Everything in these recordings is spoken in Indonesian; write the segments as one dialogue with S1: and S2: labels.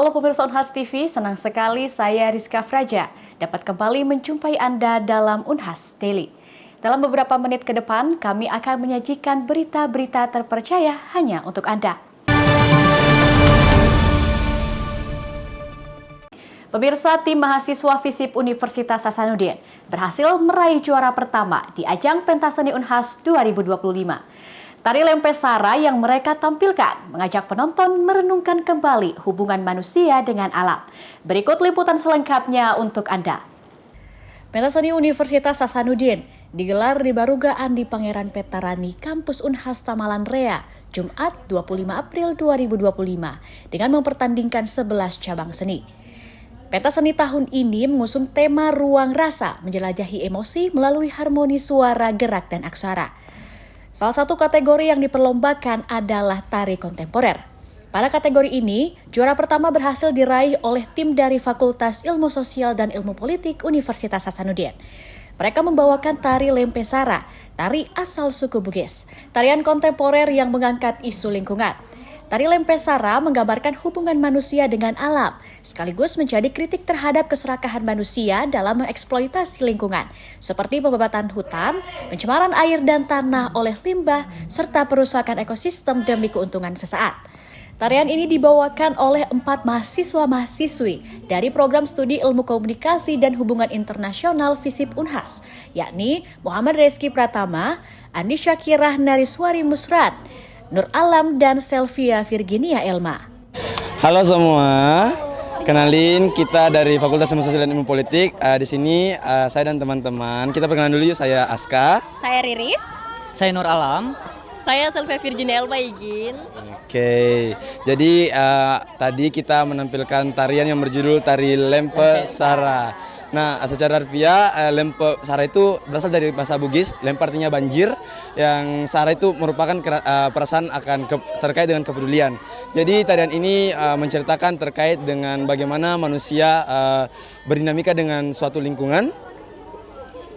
S1: Halo pemirsa Unhas TV, senang sekali saya Rizka Fraja dapat kembali menjumpai Anda dalam Unhas Daily. Dalam beberapa menit ke depan, kami akan menyajikan berita-berita terpercaya hanya untuk Anda. Pemirsa, tim mahasiswa FISIP Universitas Hasanuddin berhasil meraih juara pertama di ajang pentas seni Unhas 2025. Tari Lempesara yang mereka tampilkan mengajak penonton merenungkan kembali hubungan manusia dengan alam. Berikut liputan selengkapnya untuk Anda. Pentas seni Universitas Hasanuddin digelar di Baruga Andi Pangeran Petarani, Kampus Unhas Tamalan Rea, Jumat 25 April 2025 dengan mempertandingkan 11 cabang seni. Pentas seni tahun ini mengusung tema ruang rasa, menjelajahi emosi melalui harmoni suara, gerak, dan aksara. Salah satu kategori yang diperlombakan adalah tari kontemporer. Pada kategori ini, juara pertama berhasil diraih oleh tim dari Fakultas Ilmu Sosial dan Ilmu Politik Universitas Hasanuddin. Mereka membawakan tari Lempesara, tari asal suku Bugis, tarian kontemporer yang mengangkat isu lingkungan. Tari Lempesara menggambarkan hubungan manusia dengan alam, sekaligus menjadi kritik terhadap keserakahan manusia dalam mengeksploitasi lingkungan, seperti pembebatan hutan, pencemaran air dan tanah oleh limbah, serta perusakan ekosistem demi keuntungan sesaat. Tarian ini dibawakan oleh 4 mahasiswa-mahasiswi dari program studi ilmu komunikasi dan hubungan internasional FISIP Unhas, yakni Muhammad Reski Pratama, Andi Syakirah Nariswari Musran, Nur Alam, dan Selvia Virginia Elma.
S2: Halo semua, kenalin kita dari Fakultas Ilmu Sosial dan Ilmu Politik. Di sini saya dan teman-teman, kita perkenalan dulu yuk. Saya Aska.
S3: Saya Riris.
S4: Saya Nur Alam.
S3: Saya Selvia Virginia Elma Igin.
S2: Oke, jadi tadi kita menampilkan tarian yang berjudul Tari Lempesara. Nah, secara harfiah Lempesara itu berasal dari bahasa Bugis. Lempe artinya banjir, yang sara itu merupakan perasaan terkait dengan kepedulian. Jadi tarian ini menceritakan terkait dengan bagaimana manusia berdinamika dengan suatu lingkungan.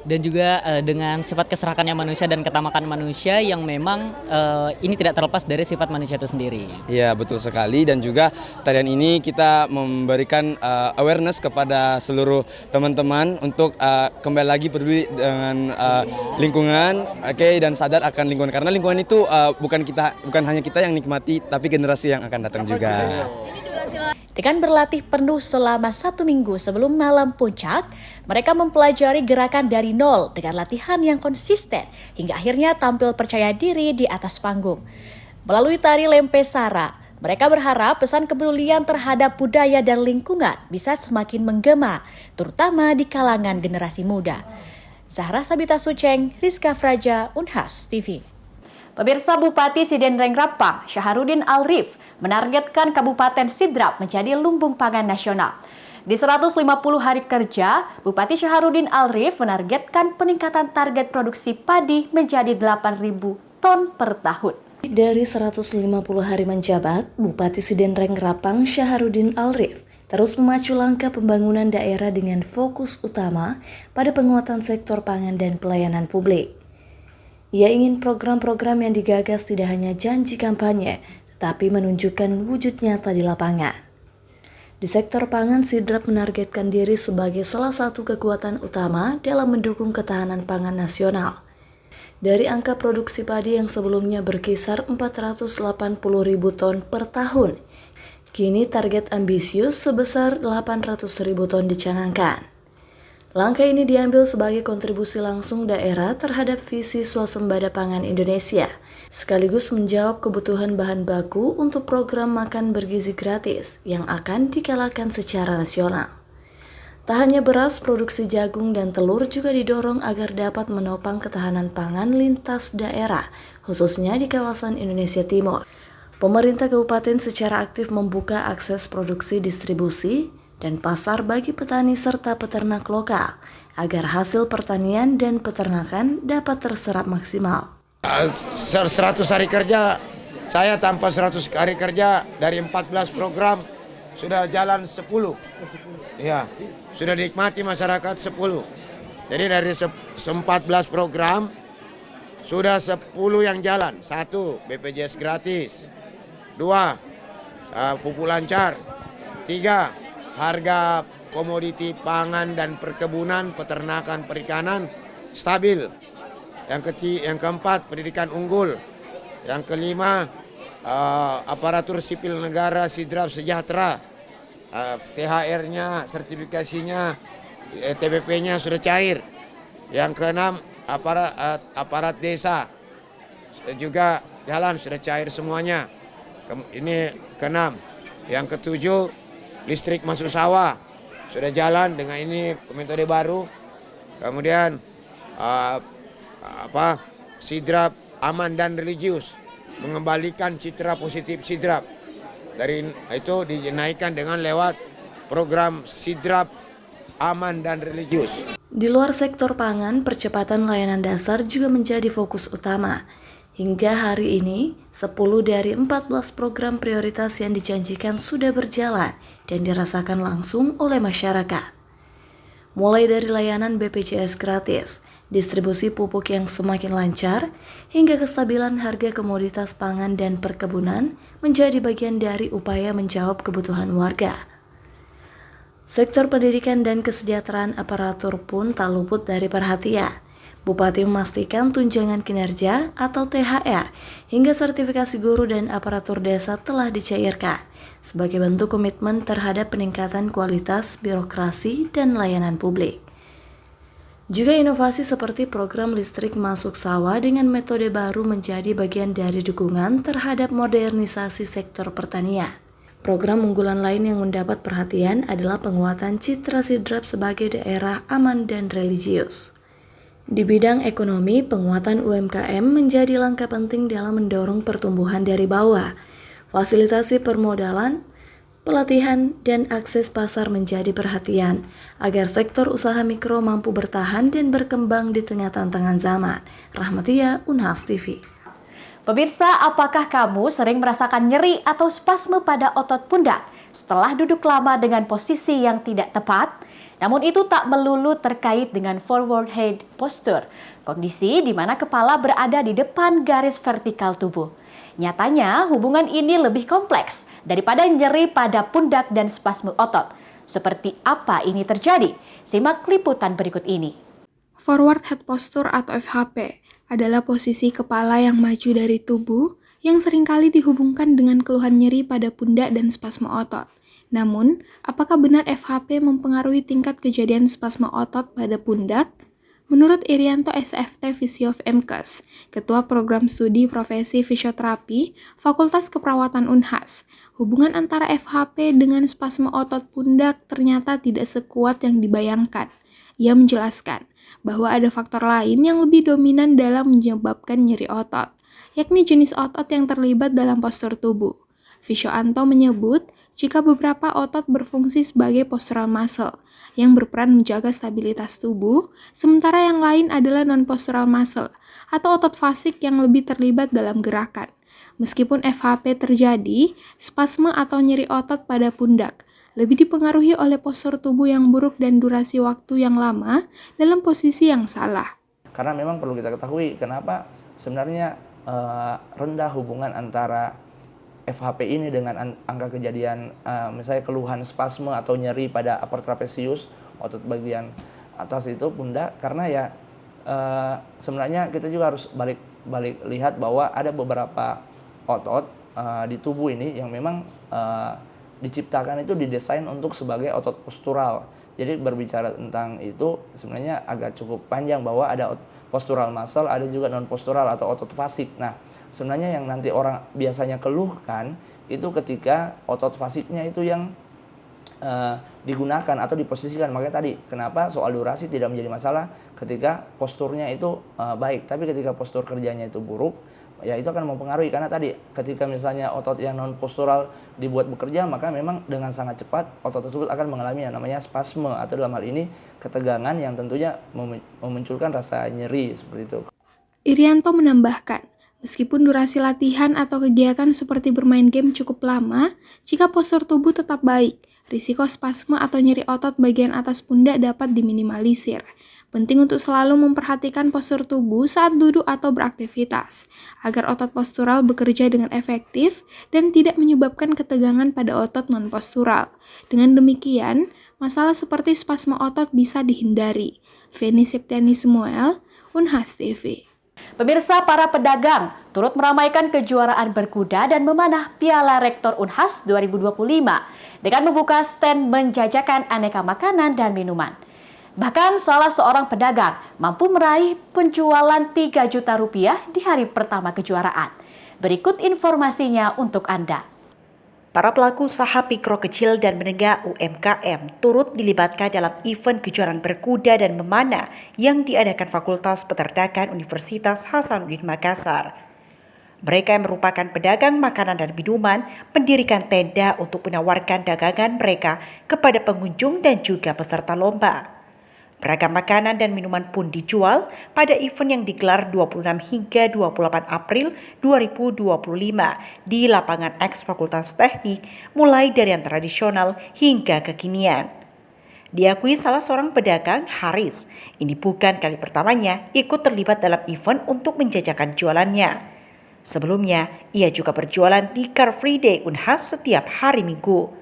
S4: Dan juga dengan sifat keserakannya manusia dan ketamakan manusia yang memang ini tidak terlepas dari sifat manusia itu sendiri.
S2: Iya, betul sekali. Dan juga tarian ini kita memberikan awareness kepada seluruh teman-teman untuk kembali lagi peduli dengan lingkungan, dan sadar akan lingkungan. Karena lingkungan itu bukan hanya kita yang nikmati, tapi generasi yang akan datang juga.
S1: Dengan berlatih penuh selama 1 minggu sebelum malam puncak, mereka mempelajari gerakan dari nol dengan latihan yang konsisten hingga akhirnya tampil percaya diri di atas panggung. Melalui tari Lempesara, mereka berharap pesan kepedulian terhadap budaya dan lingkungan bisa semakin menggema, terutama di kalangan generasi muda. Zahra Sabita Suceng, Rizka Fraja, Unhas TV. Pemirsa, Bupati Sidenreng Rapang, Syaharudin Alrif, menargetkan Kabupaten Sidrap menjadi lumbung pangan nasional. Di 150 hari kerja, Bupati Syaharudin Alrif menargetkan peningkatan target produksi padi menjadi 8.000 ton per tahun.
S5: Dari 150 hari menjabat, Bupati Sidenreng Rapang Syaharudin Alrif terus memacu langkah pembangunan daerah dengan fokus utama pada penguatan sektor pangan dan pelayanan publik. Ia ingin program-program yang digagas tidak hanya janji kampanye, tetapi menunjukkan wujud nyata di lapangan. Di sektor pangan, Sidrap menargetkan diri sebagai salah satu kekuatan utama dalam mendukung ketahanan pangan nasional. Dari angka produksi padi yang sebelumnya berkisar 480.000 ton per tahun, kini target ambisius sebesar 800.000 ton dicanangkan. Langkah ini diambil sebagai kontribusi langsung daerah terhadap visi swasembada pangan Indonesia, sekaligus menjawab kebutuhan bahan baku untuk program makan bergizi gratis yang akan digalakan secara nasional. Tak hanya beras, produksi jagung dan telur juga didorong agar dapat menopang ketahanan pangan lintas daerah, khususnya di kawasan Indonesia Timur. Pemerintah kabupaten secara aktif membuka akses produksi distribusi dan pasar bagi petani serta peternak lokal, agar hasil pertanian dan peternakan dapat terserap maksimal.
S6: 100 hari kerja, saya tanpa 100 hari kerja dari 14 program sudah jalan 10. Ya, sudah dinikmati masyarakat 10. Jadi dari 14 program sudah 10 yang jalan. 1. BPJS gratis. 2. Pupuk lancar. Tiga, harga komoditi pangan dan perkebunan, peternakan, perikanan stabil. Yang keempat, pendidikan unggul. Yang kelima, aparatur sipil negara sidrap sejahtera. THR-nya, sertifikasinya, TPP-nya sudah cair. Yang keenam, aparat desa juga jalan, sudah cair semuanya. Ini keenam. Yang ketujuh, listrik masuk sawah sudah jalan dengan ini metode baru. Kemudian sidrap aman dan religius, mengembalikan citra positif sidrap. Dari itu dinaikkan dengan lewat program sidrap aman dan religius.
S5: Di luar sektor pangan, percepatan layanan dasar juga menjadi fokus utama. Hingga hari ini, 10 dari 14 program prioritas yang dijanjikan sudah berjalan dan dirasakan langsung oleh masyarakat. Mulai dari layanan BPJS gratis, distribusi pupuk yang semakin lancar, hingga kestabilan harga komoditas pangan dan perkebunan menjadi bagian dari upaya menjawab kebutuhan warga. Sektor pendidikan dan kesejahteraan aparatur pun tak luput dari perhatian. Bupati memastikan tunjangan kinerja atau THR hingga sertifikasi guru dan aparatur desa telah dicairkan sebagai bentuk komitmen terhadap peningkatan kualitas birokrasi dan layanan publik. Juga inovasi seperti program listrik masuk sawah dengan metode baru menjadi bagian dari dukungan terhadap modernisasi sektor pertanian. Program unggulan lain yang mendapat perhatian adalah penguatan citra sidrap sebagai daerah aman dan religius. Di bidang ekonomi, penguatan UMKM menjadi langkah penting dalam mendorong pertumbuhan dari bawah. Fasilitasi permodalan, pelatihan, dan akses pasar menjadi perhatian agar sektor usaha mikro mampu bertahan dan berkembang di tengah tantangan zaman. Rahmatia, Unhas TV.
S1: Pemirsa, apakah kamu sering merasakan nyeri atau spasme pada otot pundak setelah duduk lama dengan posisi yang tidak tepat? Namun itu tak melulu terkait dengan forward head posture, kondisi di mana kepala berada di depan garis vertikal tubuh. Nyatanya, hubungan ini lebih kompleks daripada nyeri pada pundak dan spasme otot. Seperti apa ini terjadi? Simak liputan berikut ini.
S7: Forward head posture atau FHP adalah posisi kepala yang maju dari tubuh yang seringkali dihubungkan dengan keluhan nyeri pada pundak dan spasme otot. Namun, apakah benar FHP mempengaruhi tingkat kejadian spasme otot pada pundak? Menurut Irianto SFT Fisiof MKes, Ketua Program Studi Profesi Fisioterapi, Fakultas Keperawatan Unhas, hubungan antara FHP dengan spasme otot pundak ternyata tidak sekuat yang dibayangkan. Ia menjelaskan bahwa ada faktor lain yang lebih dominan dalam menyebabkan nyeri otot, yakni jenis otot yang terlibat dalam postur tubuh. Fisioanto menyebut, jika beberapa otot berfungsi sebagai postural muscle yang berperan menjaga stabilitas tubuh, sementara yang lain adalah non-postural muscle atau otot fasik yang lebih terlibat dalam gerakan. Meskipun FHP terjadi, spasme atau nyeri otot pada pundak lebih dipengaruhi oleh postur tubuh yang buruk dan durasi waktu yang lama dalam posisi yang salah.
S8: Karena memang perlu kita ketahui kenapa sebenarnya rendah hubungan antara FHP ini dengan angka kejadian misalnya keluhan spasme atau nyeri pada upper trapezius, otot bagian atas itu pundak, karena ya sebenarnya kita juga harus balik lihat bahwa ada beberapa otot di tubuh ini yang memang diciptakan itu didesain untuk sebagai otot postural. Jadi berbicara tentang itu sebenarnya agak cukup panjang bahwa ada postural muscle, ada juga non postural atau otot fasik. Nah, sebenarnya yang nanti orang biasanya keluhkan itu ketika otot fasiknya itu yang digunakan atau diposisikan. Makanya tadi kenapa soal durasi tidak menjadi masalah ketika posturnya itu baik, tapi ketika postur kerjanya itu buruk, ya itu akan mempengaruhi. Karena tadi ketika misalnya otot yang non postural dibuat bekerja, maka memang dengan sangat cepat otot tersebut akan mengalami yang namanya spasme atau dalam hal ini ketegangan yang tentunya memunculkan rasa nyeri seperti itu.
S7: Irianto menambahkan, meskipun durasi latihan atau kegiatan seperti bermain game cukup lama, jika postur tubuh tetap baik, risiko spasme atau nyeri otot bagian atas pundak dapat diminimalisir. Penting untuk selalu memperhatikan postur tubuh saat duduk atau beraktivitas, agar otot postural bekerja dengan efektif dan tidak menyebabkan ketegangan pada otot non-postural. Dengan demikian, masalah seperti spasme otot bisa dihindari. Feni Septiani Samuel, Unhas TV.
S1: Pemirsa, para pedagang turut meramaikan kejuaraan berkuda dan memanah Piala Rektor Unhas 2025 dengan membuka stand menjajakan aneka makanan dan minuman. Bahkan salah seorang pedagang mampu meraih penjualan 3 juta rupiah di hari pertama kejuaraan. Berikut informasinya untuk Anda.
S9: Para pelaku usaha mikro kecil dan menengah UMKM turut dilibatkan dalam event kejuaraan berkuda dan memanah yang diadakan Fakultas Peternakan Universitas Hasanuddin Makassar. Mereka yang merupakan pedagang makanan dan minuman mendirikan tenda untuk menawarkan dagangan mereka kepada pengunjung dan juga peserta lomba. Beragam makanan dan minuman pun dijual pada event yang digelar 26 hingga 28 April 2025 di lapangan X Fakultas Teknik, mulai dari yang tradisional hingga kekinian. Diakui salah seorang pedagang, Haris, ini bukan kali pertamanya ikut terlibat dalam event untuk menjajakan jualannya. Sebelumnya, ia juga berjualan di Car Free Day Unhas setiap hari Minggu.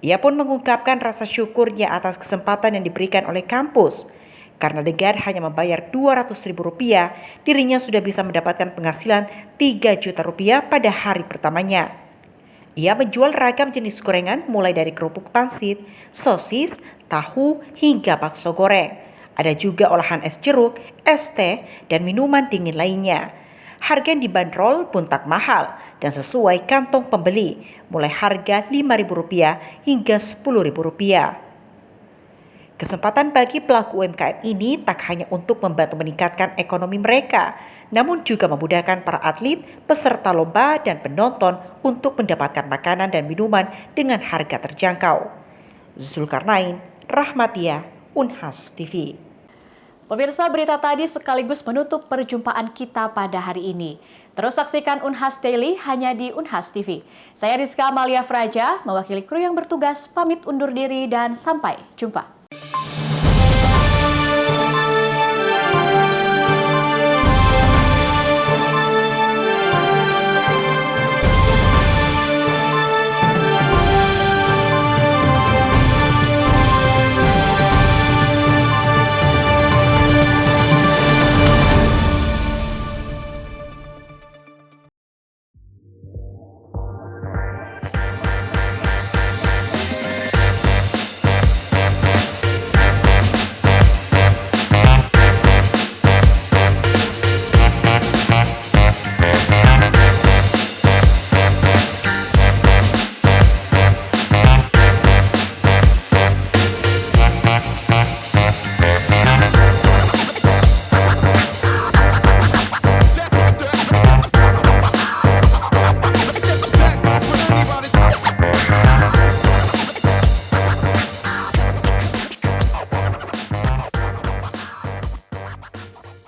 S9: Ia pun mengungkapkan rasa syukurnya atas kesempatan yang diberikan oleh kampus. Karena dengan hanya membayar Rp200.000, dirinya sudah bisa mendapatkan penghasilan Rp3 juta pada hari pertamanya. Ia menjual ragam jenis gorengan mulai dari kerupuk pangsit, sosis, tahu, hingga bakso goreng. Ada juga olahan es jeruk, es teh, dan minuman dingin lainnya. Harga yang dibanderol pun tak mahal dan sesuai kantong pembeli, mulai harga Rp5.000 hingga Rp10.000. Kesempatan bagi pelaku UMKM ini tak hanya untuk membantu meningkatkan ekonomi mereka, namun juga memudahkan para atlet, peserta lomba, dan penonton untuk mendapatkan makanan dan minuman dengan harga terjangkau. Zulkarnain, Rahmatia, Unhas TV.
S1: Pemirsa, berita tadi sekaligus menutup perjumpaan kita pada hari ini. Terus saksikan Unhas Daily hanya di Unhas TV. Saya Rizka Amalia Fraja, mewakili kru yang bertugas, pamit undur diri dan sampai jumpa.